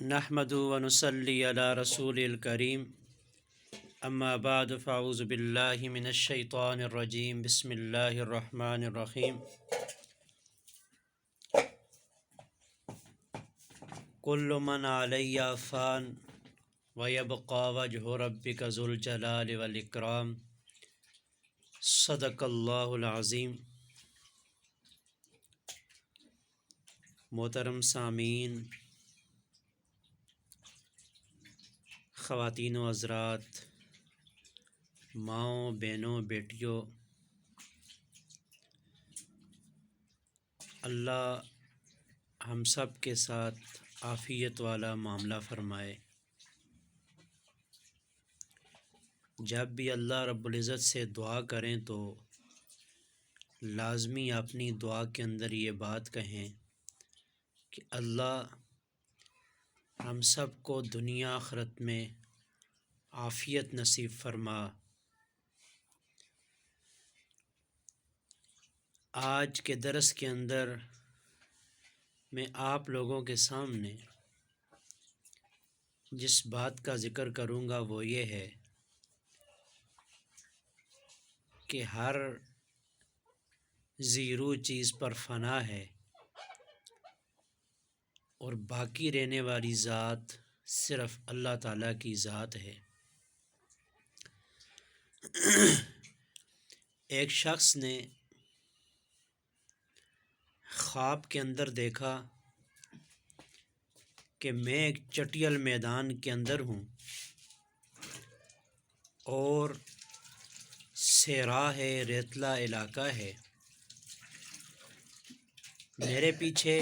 نحمد و نصلی علی رسول الکریم اما بعد فاعوذ باللہ من الشیطان الرجیم بسم اللہ الرحمن الرحیم کل من علیہ فان ویبقى وجہ ربک ذو الجلال والاکرام صدق اللہ العظیم۔ محترم سامعین، خواتین و حضرات، ماؤں، بہنوں، بیٹیوں، اللہ ہم سب کے ساتھ عافیت والا معاملہ فرمائے۔ جب بھی اللہ رب العزت سے دعا کریں تو لازمی اپنی دعا کے اندر یہ بات کہیں کہ اللہ ہم سب کو دنیا آخرت میں عافیت نصیب فرما۔ آج کے درس کے اندر میں آپ لوگوں کے سامنے جس بات کا ذکر کروں گا وہ یہ ہے کہ ہر زیرو چیز پر فنا ہے اور باقی رہنے والی ذات صرف اللہ تعالیٰ کی ذات ہے۔ ایک شخص نے خواب کے اندر دیکھا کہ میں ایک چٹیل میدان کے اندر ہوں اور صحرا ہے، ریتلا علاقہ ہے، میرے پیچھے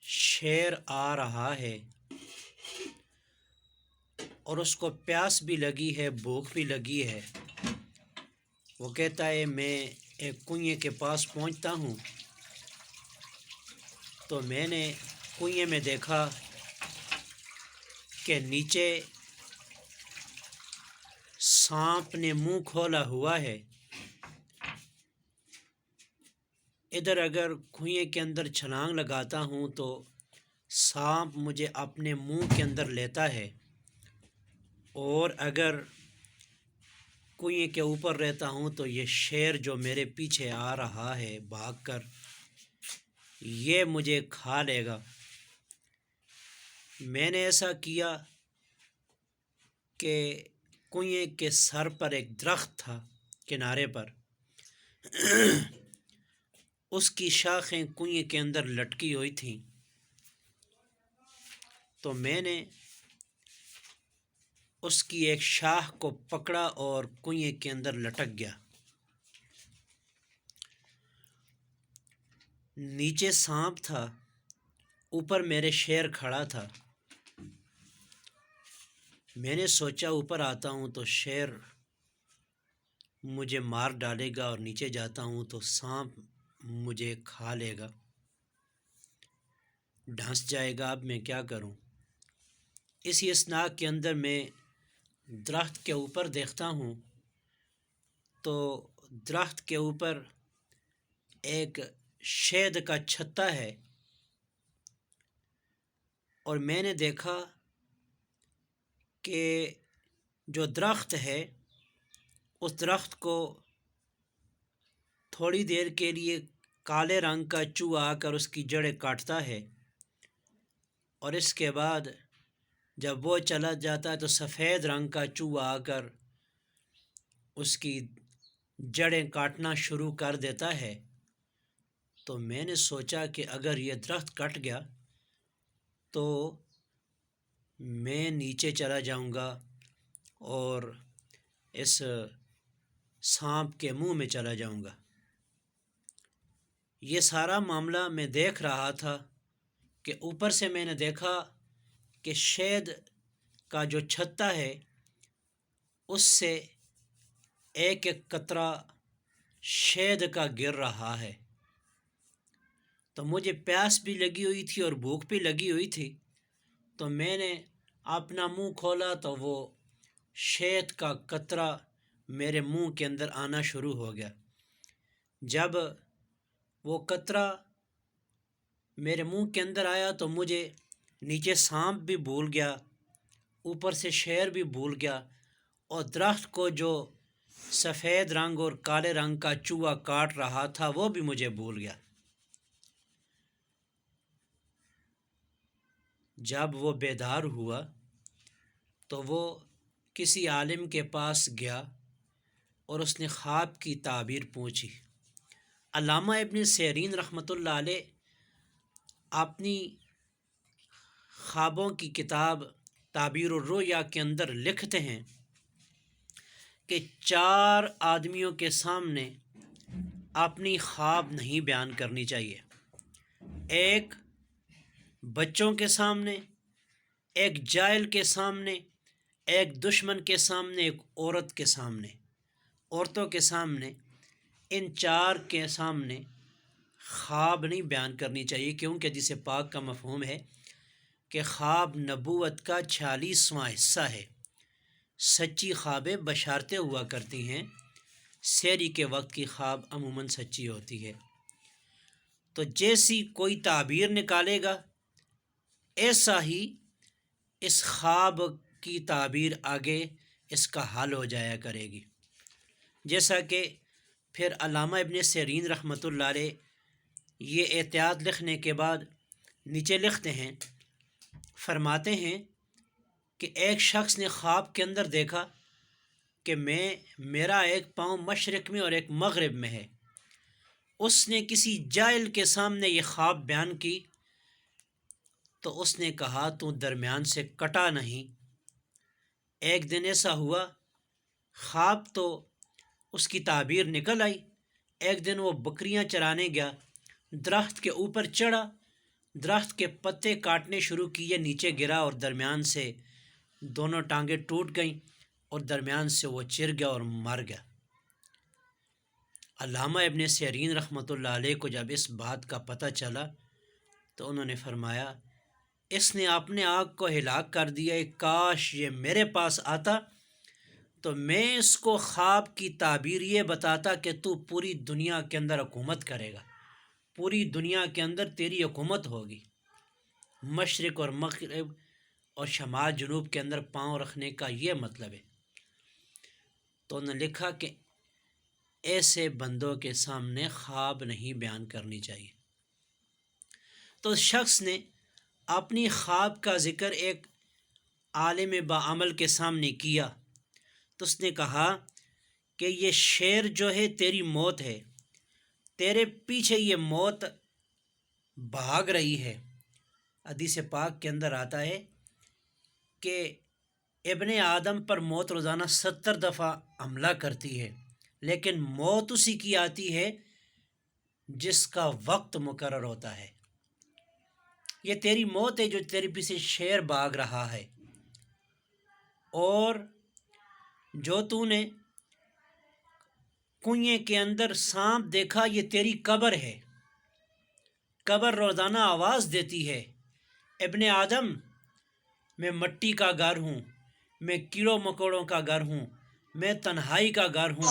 شیر آ رہا ہے اور اس کو پیاس بھی لگی ہے، بھوک بھی لگی ہے۔ وہ کہتا ہے میں ایک کنویں کے پاس پہنچتا ہوں تو میں نے کنویں میں دیکھا کہ نیچے سانپ نے منہ کھولا ہوا ہے۔ ادھر اگر کنویں کے اندر چھلانگ لگاتا ہوں تو سانپ مجھے اپنے منہ کے اندر لیتا ہے، اور اگر کنویں کے اوپر رہتا ہوں تو یہ شیر جو میرے پیچھے آ رہا ہے بھاگ کر، یہ مجھے کھا لے گا۔ میں نے ایسا کیا کہ کنویں کے سر پر ایک درخت تھا کنارے پر، اس کی شاخیں کنویں کے اندر لٹکی ہوئی تھیں، تو میں نے اس کی ایک شاخ کو پکڑا اور کنویں کے اندر لٹک گیا۔ نیچے سانپ تھا، اوپر میرے شیر کھڑا تھا۔ میں نے سوچا اوپر آتا ہوں تو شیر مجھے مار ڈالے گا اور نیچے جاتا ہوں تو سانپ مجھے کھا لے گا، ڈھنس جائے گا۔ اب میں کیا کروں؟ اسی اثناء کے اندر میں درخت کے اوپر دیکھتا ہوں تو درخت کے اوپر ایک شہد کا چھتا ہے، اور میں نے دیکھا کہ جو درخت ہے اس درخت کو تھوڑی دیر کے لیے کالے رنگ کا چوہا آ کر اس کی جڑیں کاٹتا ہے، اور اس کے بعد جب وہ چلا جاتا ہے تو سفید رنگ کا چوہا آ کر اس کی جڑیں کاٹنا شروع کر دیتا ہے۔ تو میں نے سوچا کہ اگر یہ درخت کٹ گیا تو میں نیچے چلا جاؤں گا اور اس سانپ کے منہ میں چلا جاؤں گا۔ یہ سارا معاملہ میں دیکھ رہا تھا کہ اوپر سے میں نے دیکھا کہ شہد کا جو چھتا ہے اس سے ایک ایک قطرہ شہد کا گر رہا ہے، تو مجھے پیاس بھی لگی ہوئی تھی اور بھوک بھی لگی ہوئی تھی، تو میں نے اپنا منہ کھولا تو وہ شہد کا قطرہ میرے منہ کے اندر آنا شروع ہو گیا۔ جب وہ قطرہ میرے منہ کے اندر آیا تو مجھے نیچے سانپ بھی بھول گیا، اوپر سے شیر بھی بھول گیا، اور درخت کو جو سفید رنگ اور کالے رنگ کا چوہا کاٹ رہا تھا وہ بھی مجھے بھول گیا۔ جب وہ بیدار ہوا تو وہ کسی عالم کے پاس گیا اور اس نے خواب کی تعبیر پوچھی۔ علامہ ابن سیرین رحمۃ اللہ علیہ اپنی خوابوں کی کتاب تعبیر الرؤیا کے اندر لکھتے ہیں کہ 4 آدمیوں کے سامنے اپنی خواب نہیں بیان کرنی چاہیے۔ ایک بچوں کے سامنے، ایک جاہل کے سامنے، ایک دشمن کے سامنے، ایک عورت کے سامنے، عورتوں کے سامنے، ان 4 کے سامنے خواب نہیں بیان کرنی چاہیے، کیونکہ حدیث پاک کا مفہوم ہے کہ خواب نبوت کا 46واں حصہ ہے۔ سچی خوابیں بشارتیں ہوا کرتی ہیں، سحری کے وقت کی خواب عموماً سچی ہوتی ہے۔ تو جیسی کوئی تعبیر نکالے گا ایسا ہی اس خواب کی تعبیر آگے اس کا حل ہو جایا کرے گی۔ جیسا کہ پھر علامہ ابن سیرین رحمۃ اللہ علیہ یہ احتیاط لکھنے کے بعد نیچے لکھتے ہیں، فرماتے ہیں کہ ایک شخص نے خواب کے اندر دیکھا کہ میرا ایک پاؤں مشرق میں اور ایک مغرب میں ہے۔ اس نے کسی جاہل کے سامنے یہ خواب بیان کی تو اس نے کہا تو درمیان سے کٹا نہیں۔ ایک دن ایسا ہوا، خواب تو اس کی تعبیر نکل آئی۔ ایک دن وہ بکریاں چرانے گیا، درخت کے اوپر چڑھا، درخت کے پتے کاٹنے شروع کیے، نیچے گرا اور درمیان سے دونوں ٹانگیں ٹوٹ گئیں اور درمیان سے وہ چر گیا اور مر گیا۔ علامہ ابن سیرین رحمۃ اللہ علیہ کو جب اس بات کا پتہ چلا تو انہوں نے فرمایا اس نے اپنے آپ کو ہلاک کر دیا، کاش یہ میرے پاس آتا تو میں اس کو خواب کی تعبیر یہ بتاتا کہ تو پوری دنیا کے اندر حکومت کرے گا، پوری دنیا کے اندر تیری حکومت ہوگی۔ مشرق اور مغرب اور شمال جنوب کے اندر پاؤں رکھنے کا یہ مطلب ہے۔ تو انہوں نے لکھا کہ ایسے بندوں کے سامنے خواب نہیں بیان کرنی چاہیے۔ تو اس شخص نے اپنی خواب کا ذکر ایک عالم بعمل کے سامنے کیا تو اس نے کہا کہ یہ شیر جو ہے تیری موت ہے، تیرے پیچھے یہ موت بھاگ رہی ہے۔ حدیث پاک کے اندر آتا ہے کہ ابن آدم پر موت روزانہ 70 دفعہ حملہ کرتی ہے، لیکن موت اسی کی آتی ہے جس کا وقت مقرر ہوتا ہے۔ یہ تیری موت ہے جو تیرے پیچھے شیر بھاگ رہا ہے، اور جو تو نے کنویں کے اندر سانپ دیکھا یہ تیری قبر ہے۔ قبر روزانہ آواز دیتی ہے، ابن آدم میں مٹی کا گھر ہوں، میں کیڑوں مکوڑوں کا گھر ہوں، میں تنہائی کا گھر ہوں،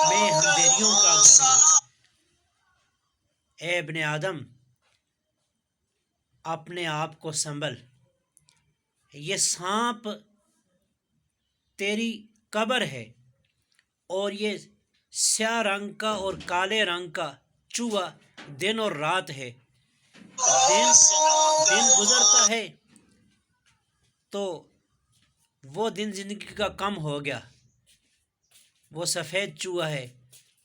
میں اندھیریوں کا گھر ہوں۔ اے ابن آدم اپنے آپ کو سنبھل، یہ سانپ تیری قبر ہے، اور یہ سیاہ رنگ کا اور کالے رنگ کا چوہا دن اور رات ہے۔ دن گزرتا ہے تو وہ دن زندگی کا کم ہو گیا، وہ سفید چوہا ہے،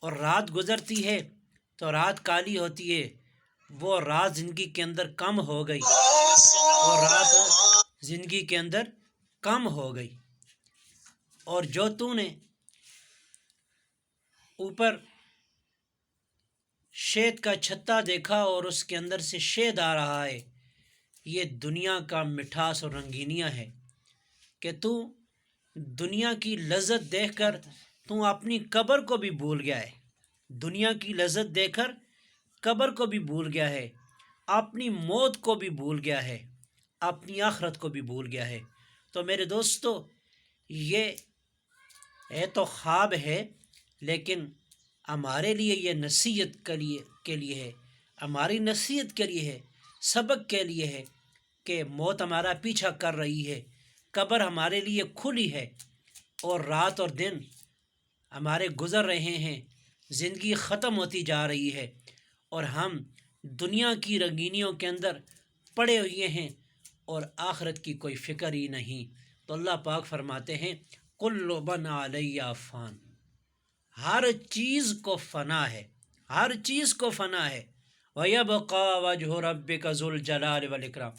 اور رات گزرتی ہے تو رات کالی ہوتی ہے، وہ رات زندگی کے اندر کم ہو گئی، وہ رات زندگی کے اندر کم ہو گئی۔ اور جو تو نے اوپر شہد کا چھتا دیکھا اور اس کے اندر سے شہد آ رہا ہے، یہ دنیا کا مٹھاس اور رنگینیاں ہے کہ تو دنیا کی لذت دیکھ کر تو اپنی قبر کو بھی بھول گیا ہے، دنیا کی لذت دیکھ کر قبر کو بھی بھول گیا ہے، اپنی موت کو بھی بھول گیا ہے، اپنی آخرت کو بھی بھول گیا ہے۔ تو میرے دوستو، یہ تو خواب ہے، لیکن ہمارے لیے یہ نصیحت کے لیے ہے، ہماری نصیحت کے لیے ہے، سبق کے لیے ہے کہ موت ہمارا پیچھا کر رہی ہے، قبر ہمارے لیے کھلی ہے، اور رات اور دن ہمارے گزر رہے ہیں، زندگی ختم ہوتی جا رہی ہے، اور ہم دنیا کی رنگینیوں کے اندر پڑے ہوئے ہیں اور آخرت کی کوئی فکر ہی نہیں۔ تو اللہ پاک فرماتے ہیں کل من علیہ فان، ہر چیز کو فنا ہے، ہر چیز کو فنا ہے، وَيَبْقَى وَجْهُ رَبِّكَ ذُو الْجَلَالِ وَالْإِكْرَامِ،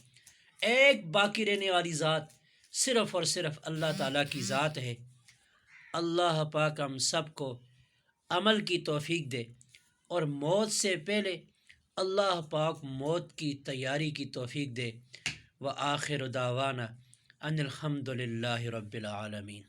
ایک باقی رہنے والی ذات صرف اور صرف اللہ تعالیٰ کی ذات ہے۔ اللہ پاک ہم سب کو عمل کی توفیق دے، اور موت سے پہلے اللہ پاک موت کی تیاری کی توفیق دے۔ وآخر دعوانا ان الحمد للہ رب العالمین۔